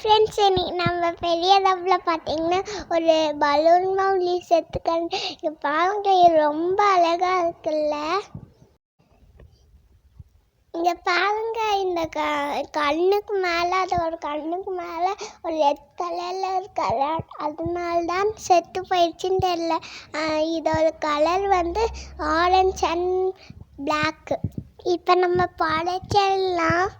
Friends, இன்னைக்கு நம்ம பெரிய லெவலில் பார்த்தீங்கன்னா ஒரு பலூன் மவுலி செத்துக்கன்னு இங்கே பாருங்க. இது ரொம்ப அழகாக இருக்குல்ல. இங்கே பாருங்க, இந்த கண்ணுக்கு மேலே அதோட கண்ணுக்கு மேலே ஒரு ரெட் கலரில் இருக்கிற அதனால தான் செத்து போயிடுச்சுன்னு தெரியல. இதோட கலர் வந்து ஆரஞ்ச் அண்ட் பிளாக்கு. இப்போ நம்ம படைச்சிடலாம்.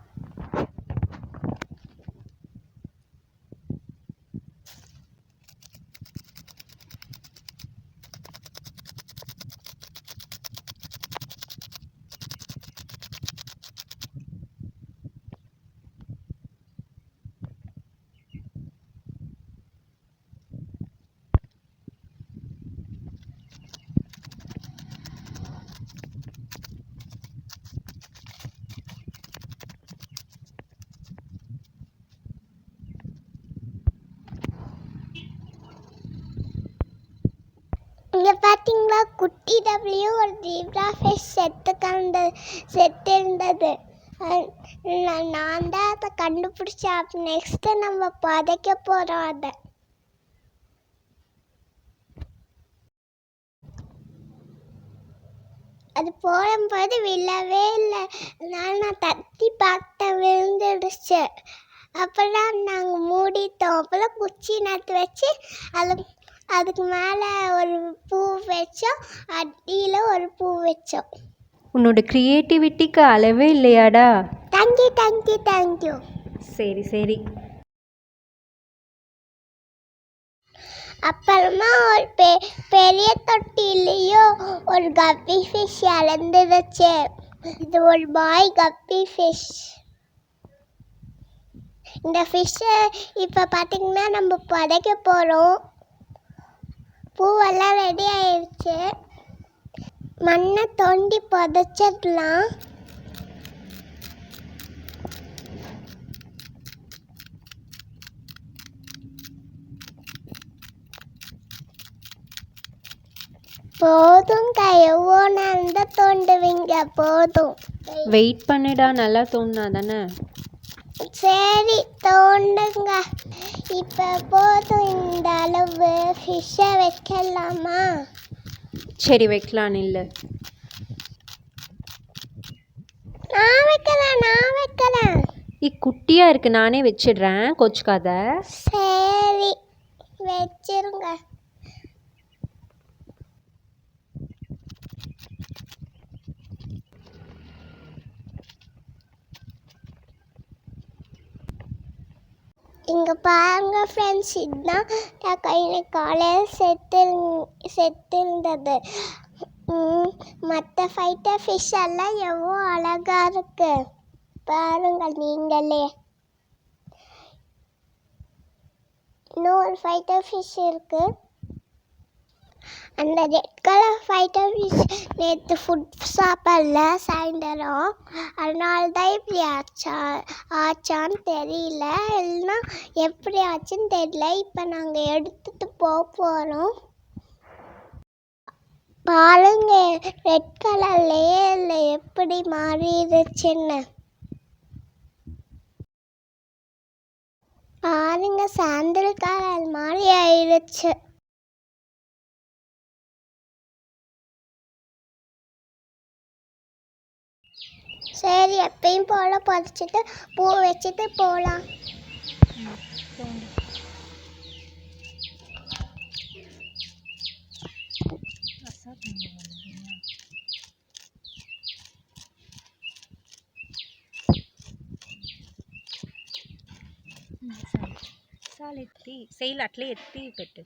இங்கே பார்த்தீங்களா, குட்டி டபிள்யூ ஒரு ஜீப்ரா ஃபிஷ் செத்து இருந்தது. நான் தான் அதை கண்டுபிடிச்சேன். நெக்ஸ்ட்டு நம்ம பதைக்க போகிறோம். அதை அது போடும்போது விழவே இல்லை. நான் தட்டி பார்த்தேன், விழுந்துடுச்சு. அப்போல்லாம் நாங்கள் மூடிட்டோம். அப்போல்லாம் குச்சி நட்டு வச்சு அதுக்கு மேலே ஒரு பூ வச்சோம், அடியில் ஒரு பூ வச்சோம். உன்னோட க்ரியேட்டிவிட்டிக்கு அளவே இல்லையாடா? தேங்க்யூ. சரி. அப்புறமா ஒரு பெரிய தொட்டிலையும் ஒரு கப்பி ஃபிஷ் இறந்துருச்சு. இது ஒரு பாய் கப்பி ஃபிஷ். இந்த ஃபிஷ்ஷை இப்போ பார்த்தீங்கன்னா நம்ம படைக்க போகிறோம். பூவெல்லாம் ரெடி ஆயிடுச்சு. மண்ணை தோண்டி புதைச்சிடலாம். போதுங்க, எவ்வளோ நேரம் தான் தோண்டுவீங்க? போதும், வெயிட் பண்ணுடா, நல்லா தோணுனா தானே. சரி, தோண்டுங்க. இப்போ போதும், இந்த அளவு ஃபிஷ்ஷை வைக்கலாமா? சரி, வைக்கலாம். இல்லை, நான் வைக்கிறேன். குட்டியாக இருக்கு, நானே வச்சிடுறேன், கோச்சுக்காத. சரி, வச்சிருங்க. இங்கே பாருங்க ஃப்ரெண்ட்ஸ், இதுதான் என் கையில் காலையில் செத்து இருந்தது. மற்ற ஃபைட்டர் ஃபிஷ் எல்லாம் எவ்வளோ அழகாக இருக்கு பாருங்கள் நீங்களே. இன்னொரு ஃபைட்டர் ஃபிஷ் இருக்கு. அந்த ரெட் கலர் ஃபைட்டர் ஃபிஷ் நேற்று ஃபுட் சாப்பிடல சாயந்தரம், அதனால தான் இப்படி ஆச்சான்னு தெரியல. இல்லைன்னா எப்படி ஆச்சுன்னு தெரியல. இப்போ நாங்கள் எடுத்துகிட்டு போகிறோம். பாருங்க, ரெட் கலர்லேயே இல்லை எப்படி மாறிடுச்சுன்னு. பாருங்க, சாண்டில் கலர் மாதிரி ஆயிடுச்சு. சரி, எப்பயும் போல பறிச்சுட்டு பூ வச்சுட்டு போகலாம். అట్లే ఎత్తి పెట్టు.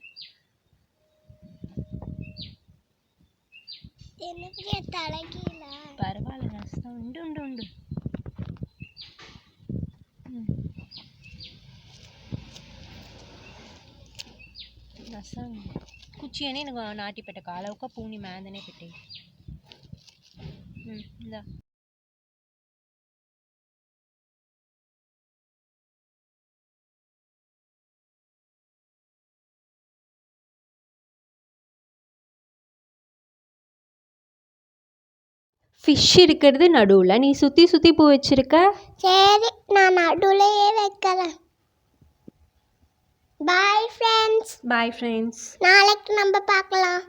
పర్వాలేదు, వస్తా. ఉండు. కుచ్చి అని నాటి పెట్ట కాలవక పూని మేదనే పెట్టే. ఇందా ஃபிஷ் இருக்கிறது நடுவில், நீ சுற்றி பூ வச்சிருக்க. சரி, நான் நடுவுலையே வைக்கிறேன். ஃப்ரெண்ட்ஸ். Bye friends. நாளைக்கு நம்ம பார்க்கலாம்.